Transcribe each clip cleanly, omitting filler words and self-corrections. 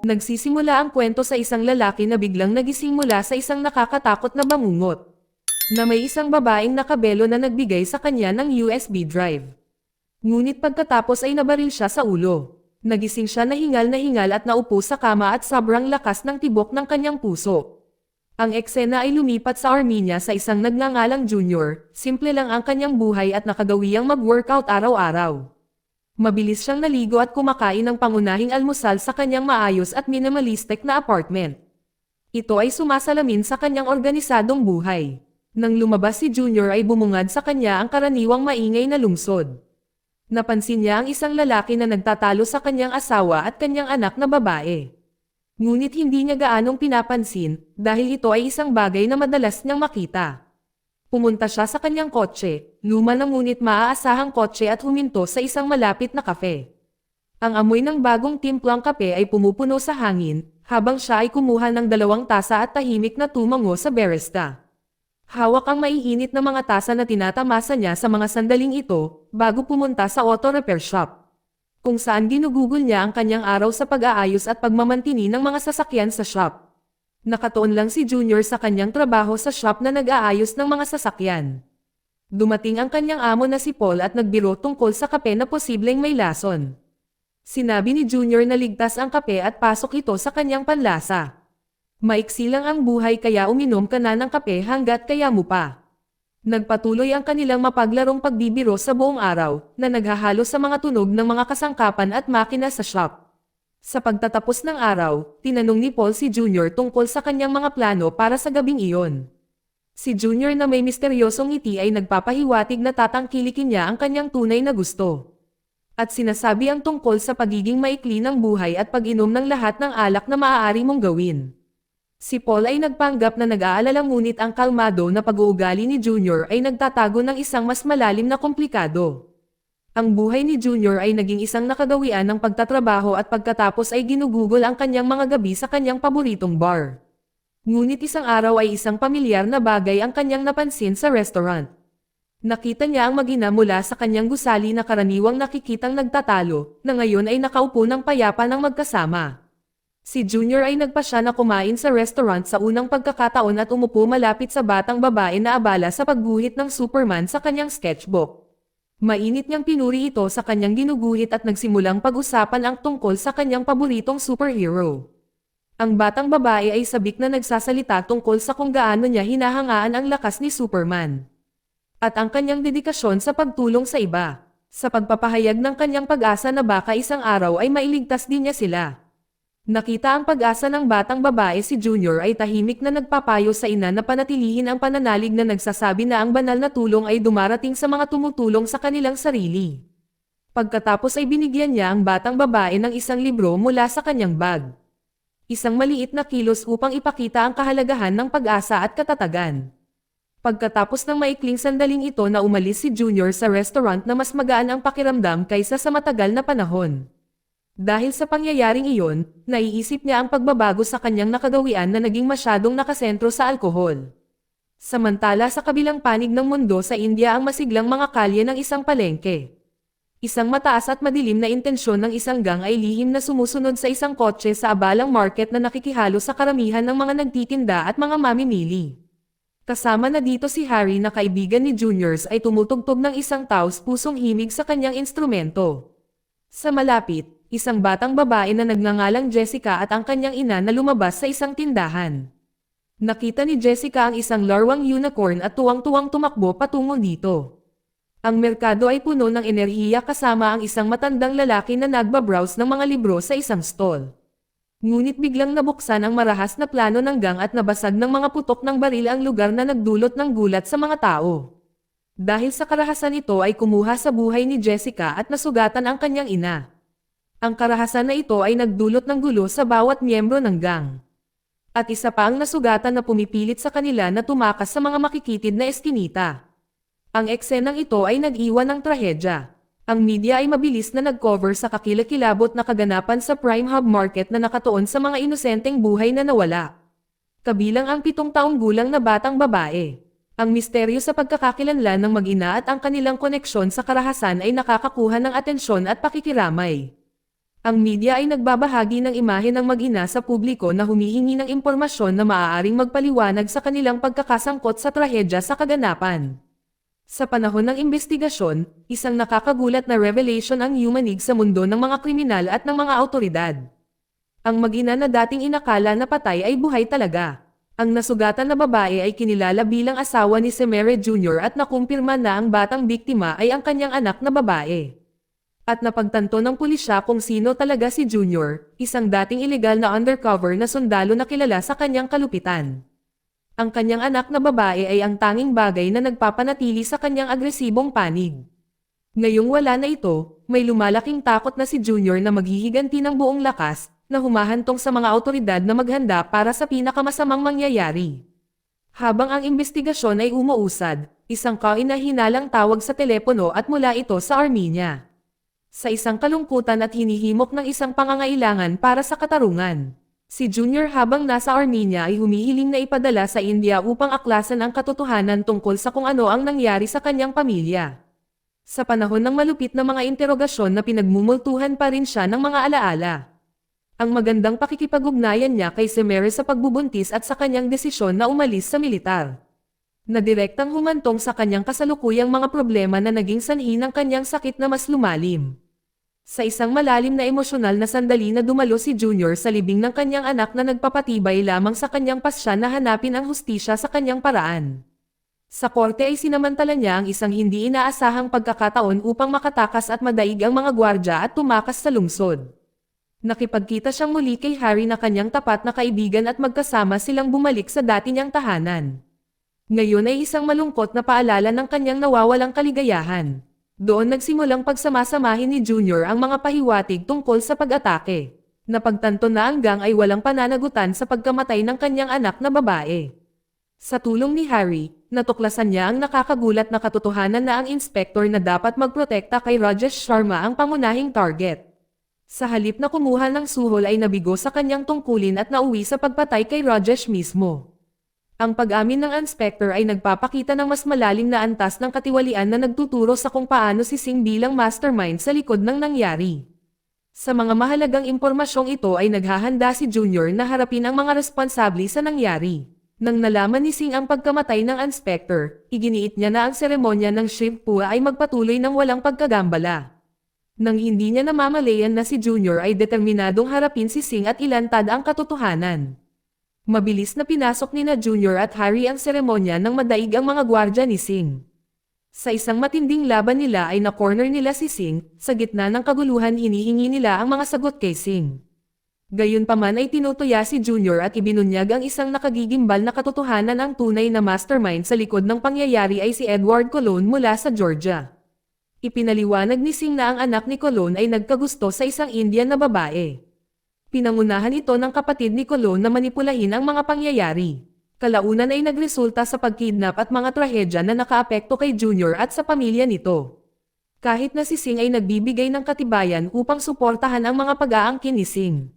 Nagsisimula ang kwento sa isang lalaki na biglang nagising mula sa isang nakakatakot na bangungot, na may isang babaeng nakabelo na nagbigay sa kanya ng USB drive. Ngunit pagkatapos ay nabaril siya sa ulo. Nagising siya na hingal at naupo sa kama at sobrang lakas ng tibok ng kanyang puso. Ang eksena ay lumipat sa Armenia sa isang nagngangalang Junior, simple lang ang kanyang buhay at nakagawiyang mag-workout araw-araw. Mabilis siyang naligo at kumakain ng pangunahing almusal sa kanyang maayos at minimalistic na apartment. Ito ay sumasalamin sa kanyang organisadong buhay. Nang lumabas si Junior ay bumungad sa kanya ang karaniwang maingay na lungsod. Napansin niya ang isang lalaki na nagtatalo sa kanyang asawa at kanyang anak na babae. Ngunit hindi niya gaanong pinapansin dahil ito ay isang bagay na madalas niyang makita. Pumunta siya sa kanyang kotse, luma na ngunit maaasahang kotse at huminto sa isang malapit na kafe. Ang amoy ng bagong timplang kape ay pumupuno sa hangin, habang siya ay kumuha ng 2 tasa at tahimik na tumango sa barista. Hawak ang maiinit na mga tasa na tinatamasa niya sa mga sandaling ito, bago pumunta sa auto repair shop, kung saan ginugugol niya ang kanyang araw sa pag-aayos at pagmamantini ng mga sasakyan sa shop. Nakatuon lang si Junior sa kanyang trabaho sa shop na nag-aayos ng mga sasakyan. Dumating ang kanyang amo na si Paul at nagbiro tungkol sa kape na posibleng may lason. Sinabi ni Junior na ligtas ang kape at pasok ito sa kanyang panlasa. Maiksi lang ang buhay kaya uminom ka na ng kape hanggat kaya mo pa. Nagpatuloy ang kanilang mapaglarong pagbibiro sa buong araw, na naghahalo sa mga tunog ng mga kasangkapan at makina sa shop. Sa pagtatapos ng araw, tinanong ni Paul si Junior tungkol sa kanyang mga plano para sa gabing iyon. Si Junior na may misteryosong ngiti ay nagpapahiwatig na tatangkilikin niya ang kanyang tunay na gusto. At sinasabi ang tungkol sa pagiging maikli ng buhay at pag-inom ng lahat ng alak na maaari mong gawin. Si Paul ay nagpanggap na nag-aalala ngunit ang kalmado na pag-uugali ni Junior ay nagtatago ng isang mas malalim na komplikado. Ang buhay ni Junior ay naging isang nakagawian ng pagtatrabaho at pagkatapos ay ginugugol ang kanyang mga gabi sa kanyang paboritong bar. Ngunit isang araw ay isang pamilyar na bagay ang kanyang napansin sa restaurant. Nakita niya ang mag-ina mula sa kanyang gusali na karaniwang nakikitang nagtatalo, na ngayon ay nakaupo ng payapa ng magkasama. Si Junior ay nagpasya na kumain sa restaurant sa unang pagkakataon at umupo malapit sa batang babae na abala sa pagguhit ng Superman sa kanyang sketchbook. Mainit niyang pinuri ito sa kanyang ginuguhit at nagsimulang pag-usapan ang tungkol sa kanyang paboritong superhero. Ang batang babae ay sabik na nagsasalita tungkol sa kung gaano niya hinahangaan ang lakas ni Superman. At ang kanyang dedikasyon sa pagtulong sa iba, sa pagpapahayag ng kanyang pag-asa na baka isang araw ay mailigtas din niya sila. Nakita ang pag-asa ng batang babae si Junior ay tahimik na nagpapayo sa ina na panatilihin ang pananalig na nagsasabi na ang banal na tulong ay dumarating sa mga tumutulong sa kanilang sarili. Pagkatapos ay binigyan niya ang batang babae ng isang libro mula sa kanyang bag. Isang maliit na kilos upang ipakita ang kahalagahan ng pag-asa at katatagan. Pagkatapos ng maikling sandaling ito na umalis si Junior sa restaurant na mas magaan ang pakiramdam kaysa sa matagal na panahon. Dahil sa pangyayaring iyon, naiisip niya ang pagbabago sa kanyang nakagawian na naging masyadong nakasentro sa alkohol. Samantala sa kabilang panig ng mundo sa India ang masiglang mga kalye ng isang palengke. Isang mataas at madilim na intensyon ng isang gang ay lihim na sumusunod sa isang kotse sa abalang market na nakikihalo sa karamihan ng mga nagtitinda at mga mamimili. Kasama na dito si Harry na kaibigan ni Juniors ay tumutugtog ng isang taos-pusong himig sa kanyang instrumento. Sa malapit, isang batang babae na nagngangalang Jessica at ang kanyang ina na lumabas sa isang tindahan. Nakita ni Jessica ang isang larwang unicorn at tuwang-tuwang tumakbo patungo dito. Ang merkado ay puno ng enerhiya kasama ang isang matandang lalaki na nagbabrowse ng mga libro sa isang stall. Ngunit biglang nabuksan ang marahas na plano ng gang at nabasag ng mga putok ng baril ang lugar na nagdulot ng gulat sa mga tao. Dahil sa karahasan ito ay kumuha sa buhay ni Jessica at nasugatan ang kanyang ina. Ang karahasan na ito ay nagdulot ng gulo sa bawat miyembro ng gang. At isa pa ang nasugatan na pumipilit sa kanila na tumakas sa mga makikitid na eskinita. Ang eksenang ito ay nag-iwan ng trahedya. Ang media ay mabilis na nag-cover sa kakilakilabot na kaganapan sa Prime Hub Market na nakatuon sa mga inosenteng buhay na nawala. Kabilang ang 7 taong gulang na batang babae. Ang misteryo sa pagkakakilanlan ng mag-ina at ang kanilang koneksyon sa karahasan ay nakakakuha ng atensyon at pakikiramay. Ang media ay nagbabahagi ng imahe ng mag-ina sa publiko na humihingi ng impormasyon na maaaring magpaliwanag sa kanilang pagkakasangkot sa trahedya sa kaganapan. Sa panahon ng investigasyon, isang nakakagulat na revelation ang yumanig sa mundo ng mga kriminal at ng mga awtoridad. Ang mag-ina na dating inakala na patay ay buhay talaga. Ang nasugatan na babae ay kinilala bilang asawa ni Semere Jr. at nakumpirma na ang batang biktima ay ang kanyang anak na babae. At napagtanto ng pulisya kung sino talaga si Junior, isang dating ilegal na undercover na sundalo na kilala sa kanyang kalupitan. Ang kanyang anak na babae ay ang tanging bagay na nagpapanatili sa kanyang agresibong panig. Ngayong wala na ito, may lumalaking takot na si Junior na maghihiganti ng buong lakas, na humahantong sa mga awtoridad na maghanda para sa pinakamasamang mangyayari. Habang ang investigasyon ay umuusad, isang kahinahinalang tawag sa telepono at mula ito sa Armenia. Sa isang kalungkutan at hinihimok ng isang pangangailangan para sa katarungan. Si Junior habang nasa Armenia ay humihiling na ipadala sa India upang aklasan ang katotohanan tungkol sa kung ano ang nangyari sa kanyang pamilya. Sa panahon ng malupit na mga interogasyon na pinagmumultuhan pa rin siya ng mga alaala. Ang magandang pakikipag-ugnayan niya kay Semere sa pagbubuntis at sa kanyang desisyon na umalis sa militar. Na direktang humantong sa kanyang kasalukuyang mga problema na naging sanhi ng kanyang sakit na mas lumalim. Sa isang malalim na emosyonal na sandali na dumalo si Junior sa libing ng kanyang anak na nagpapatibay lamang sa kanyang pasya na hanapin ang hustisya sa kanyang paraan. Sa korte ay sinamantala niya ang isang hindi inaasahang pagkakataon upang makatakas at madaig ang mga gwardya at tumakas sa lungsod. Nakipagkita siyang muli kay Harry na kanyang tapat na kaibigan at magkasama silang bumalik sa dati niyang tahanan. Ngayon ay isang malungkot na paalala ng kanyang nawawalang kaligayahan. Doon nagsimulang pagsamasamahin ni Junior ang mga pahiwatig tungkol sa pag-atake. Napagtanto na ang gang ay walang pananagutan sa pagkamatay ng kanyang anak na babae. Sa tulong ni Harry, natuklasan niya ang nakakagulat na katotohanan na ang inspektor na dapat magprotekta kay Rajesh Sharma ang pangunahing target. Sa halip na kumuha ng suhol ay nabigo sa kanyang tungkulin at nauwi sa pagpatay kay Rajesh mismo. Ang pag-amin ng inspector ay nagpapakita ng mas malalim na antas ng katiwalian na nagtuturo sa kung paano si Singh bilang mastermind sa likod ng nangyari. Sa mga mahalagang impormasyong ito ay naghahanda si Junior na harapin ang mga responsable sa nangyari. Nang nalaman ni Singh ang pagkamatay ng inspector, iginiit niya na ang seremonya ng Shiv Pua ay magpatuloy ng walang pagkagambala. Nang hindi niya namamalayan na si Junior ay determinadong harapin si Singh at ilantad ang katotohanan. Mabilis na pinasok ni Junior at Harry ang seremonya nang madaig ang mga gwardya ni Singh. Sa isang matinding laban nila ay na-corner nila si Singh, sa gitna ng kaguluhan hinihingi nila ang mga sagot kay Singh. Gayunpaman ay tinutuya si Junior at ibinunyag ang isang nakagigimbal na katotohanan ang tunay na mastermind sa likod ng pangyayari ay si Edward Colon mula sa Georgia. Ipinaliwanag ni Singh na ang anak ni Colon ay nagkagusto sa isang Indian na babae. Pinangunahan ito ng kapatid ni Colon na manipulahin ang mga pangyayari. Kalaunan ay nagresulta sa pagkidnap at mga trahedya na nakaapekto kay Junior at sa pamilya nito. Kahit na si Singh ay nagbibigay ng katibayan upang suportahan ang mga pag-aangkin ni Singh.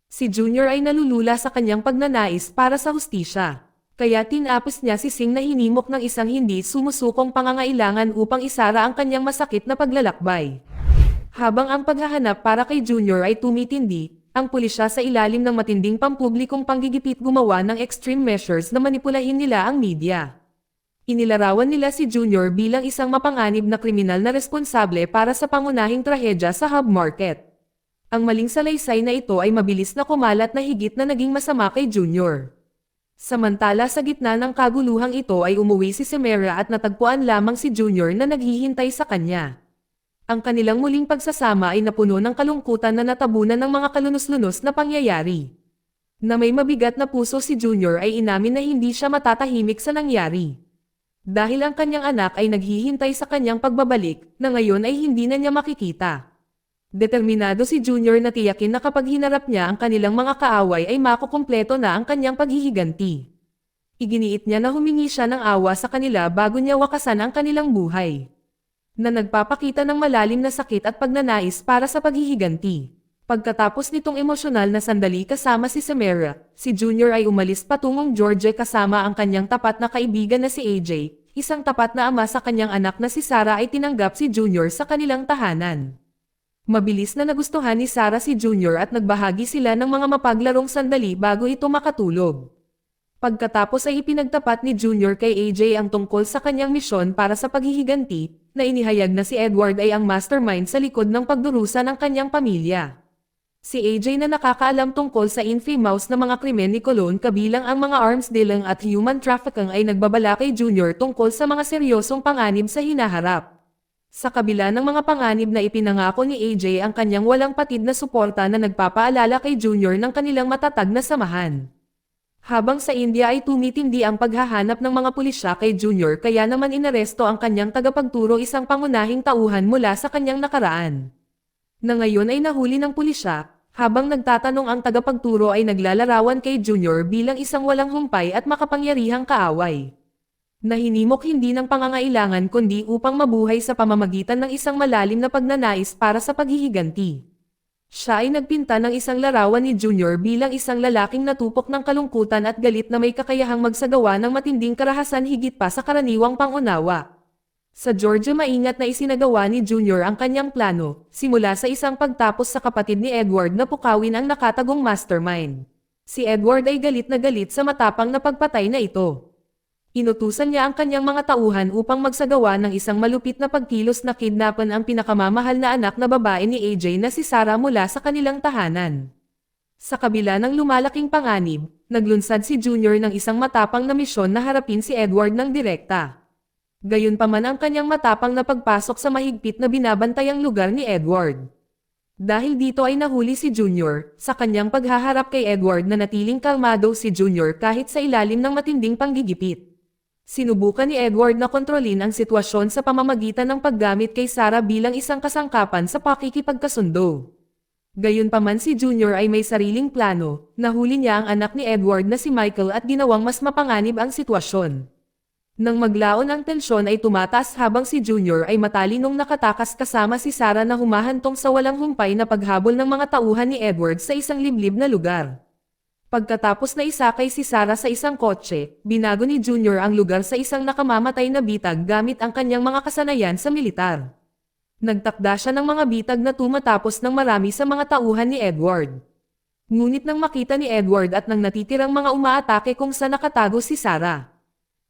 Si Junior ay nalulula sa kanyang pagnanais para sa hustisya. Kaya tinapos niya si Singh na hinimok ng isang hindi sumusukong pangangailangan upang isara ang kanyang masakit na paglalakbay. Habang ang paghahanap para kay Junior ay tumitindi, ang pulisya sa ilalim ng matinding pampublikong panggigipit gumawa ng extreme measures na manipulahin nila ang media. Inilarawan nila si Junior bilang isang mapanganib na kriminal na responsable para sa pangunahing trahedya sa Hub Market. Ang maling salaysay na ito ay mabilis na kumalat na higit na naging masama kay Junior. Samantala sa gitna ng kaguluhang ito ay umuwi si Semera at natagpuan lamang si Junior na naghihintay sa kanya. Ang kanilang muling pagsasama ay napuno ng kalungkutan na natabunan ng mga kalunos-lunos na pangyayari. Na may mabigat na puso si Junior ay inamin na hindi siya matatahimik sa nangyari. Dahil ang kanyang anak ay naghihintay sa kanyang pagbabalik, na ngayon ay hindi na niya makikita. Determinado si Junior na tiyakin na kapag hinarap niya ang kanilang mga kaaway ay makukumpleto na ang kanyang paghihiganti. Iginiit niya na humingi siya ng awa sa kanila bago niya wakasan ang kanilang buhay. Na nagpapakita ng malalim na sakit at pagnanais para sa paghihiganti. Pagkatapos nitong emosyonal na sandali kasama si Semera, si Junior ay umalis patungong Georgia kasama ang kanyang tapat na kaibigan na si AJ, isang tapat na ama sa kanyang anak na si Sarah ay tinanggap si Junior sa kanilang tahanan. Mabilis na nagustuhan ni Sarah si Junior at nagbahagi sila ng mga mapaglarong sandali bago ito makatulog. Pagkatapos ay ipinagtapat ni Junior kay AJ ang tungkol sa kanyang misyon para sa paghihiganti, na inihayag na si Edward ay ang mastermind sa likod ng pagdurusa ng kanyang pamilya. Si AJ na nakakaalam tungkol sa infamous na mga krimen ni Colon kabilang ang mga arms dealing at human trafficking ay nagbabala kay Junior tungkol sa mga seryosong panganib sa hinaharap. Sa kabila ng mga panganib na ipinangako ni AJ ang kanyang walang patid na suporta na nagpapaalala kay Junior ng kanilang matatag na samahan. Habang sa India ay tumitindi ang paghahanap ng mga pulisya kay Junior kaya naman inaresto ang kanyang tagapagturo isang pangunahing tauhan mula sa kanyang nakaraan. Na ngayon ay nahuli ng pulisya, habang nagtatanong ang tagapagturo ay naglalarawan kay Junior bilang isang walang humpay at makapangyarihang kaaway. Na hinimok hindi ng pangangailangan kundi upang mabuhay sa pamamagitan ng isang malalim na pagnanais para sa paghihiganti. Siya ay nagpinta ng isang larawan ni Junior bilang isang lalaking natupok ng kalungkutan at galit na may kakayahang magsagawa ng matinding karahasan higit pa sa karaniwang pangunawa. Sa Georgia maingat na isinagawa ni Junior ang kanyang plano, simula sa isang pagtapos sa kapatid ni Edward na pukawin ang nakatagong mastermind. Si Edward ay galit na galit sa matapang na pagpatay na ito. Inutusan niya ang kanyang mga tauhan upang magsagawa ng isang malupit na pagkilos na kidnapan ang pinakamamahal na anak na babae ni AJ na si Sarah mula sa kanilang tahanan. Sa kabila ng lumalaking panganib, naglunsad si Junior ng isang matapang na misyon na harapin si Edward ng direkta. Gayunpaman ang kanyang matapang na pagpasok sa mahigpit na binabantayang lugar ni Edward. Dahil dito ay nahuli si Junior, sa kanyang paghaharap kay Edward na natiling kalmado si Junior kahit sa ilalim ng matinding panggigipit. Sinubukan ni Edward na kontrolin ang sitwasyon sa pamamagitan ng paggamit kay Sarah bilang isang kasangkapan sa pakikipagkasundo. Gayunpaman si Junior ay may sariling plano, nahuli niya ang anak ni Edward na si Michael at ginawang mas mapanganib ang sitwasyon. Nang maglaon ang tensyon ay tumataas habang si Junior ay matalinong nakatakas kasama si Sarah na humahantong sa walang humpay na paghabol ng mga tauhan ni Edward sa isang liblib na lugar. Pagkatapos na isakay si Sarah sa isang kotse, binago ni Junior ang lugar sa isang nakamamatay na bitag gamit ang kanyang mga kasanayan sa militar. Nagtakda siya ng mga bitag na tumatapos ng marami sa mga tauhan ni Edward. Ngunit nang makita ni Edward at nang natitirang mga umaatake kung saan nakatago si Sarah,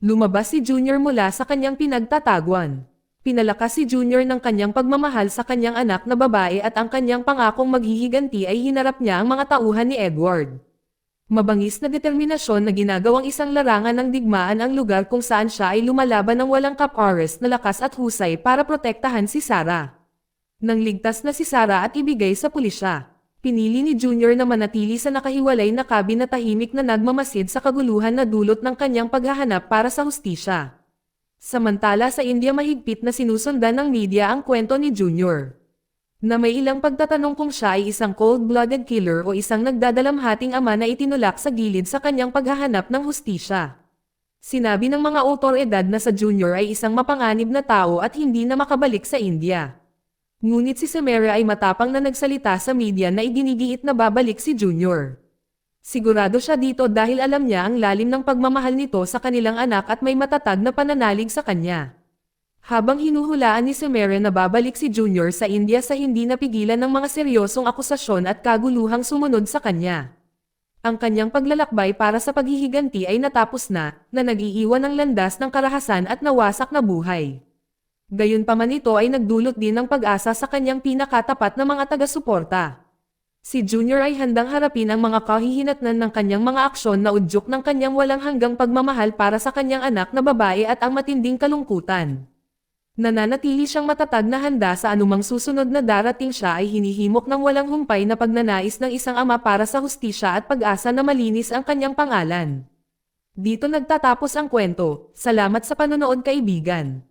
lumabas si Junior mula sa kanyang pinagtataguan. Pinalakas si Junior ng kanyang pagmamahal sa kanyang anak na babae at ang kanyang pangakong maghihiganti ay hinarap niya ang mga tauhan ni Edward. Mabangis na determinasyon na ginagawang isang larangan ng digmaan ang lugar kung saan siya ay lumalaban ng walang kapares na lakas at husay para protektahan si Sarah. Nang ligtas na si Sarah at ibigay sa pulisya, pinili ni Junior na manatili sa nakahiwalay na kabin na tahimik na nagmamasid sa kaguluhan na dulot ng kanyang paghahanap para sa hustisya. Samantala sa India mahigpit na sinusundan ng media ang kwento ni Junior. Na may ilang pagtatanong kung siya ay isang cold-blooded killer o isang nagdadalamhating ama na itinulak sa gilid sa kanyang paghahanap ng hustisya. Sinabi ng mga otoridad na sa Junior ay isang mapanganib na tao at hindi na makabalik sa India. Ngunit si Samara ay matapang na nagsalita sa media na iginigiit na babalik si Junior. Sigurado siya dito dahil alam niya ang lalim ng pagmamahal nito sa kanilang anak at may matatag na pananalig sa kanya. Habang hinuhulaan ni Samara na babalik si Junior sa India sa hindi napigilan ng mga seryosong akusasyon at kaguluhang sumunod sa kanya. Ang kanyang paglalakbay para sa paghihiganti ay natapos na nag-iiwan ng landas ng karahasan at nawasak na buhay. Gayunpaman ito ay nagdulot din ng pag-asa sa kanyang pinakatapat na mga taga-suporta. Si Junior ay handang harapin ang mga kahihinatnan ng kanyang mga aksyon na udyok ng kanyang walang hanggang pagmamahal para sa kanyang anak na babae at ang matinding kalungkutan. Nananatili siyang matatag na handa sa anumang susunod na darating. Siya ay hinihimok ng walang humpay na pagnanais ng isang ama para sa hustisya at pag-asa na malinis ang kanyang pangalan. Dito nagtatapos ang kwento. Salamat sa panonood kaibigan.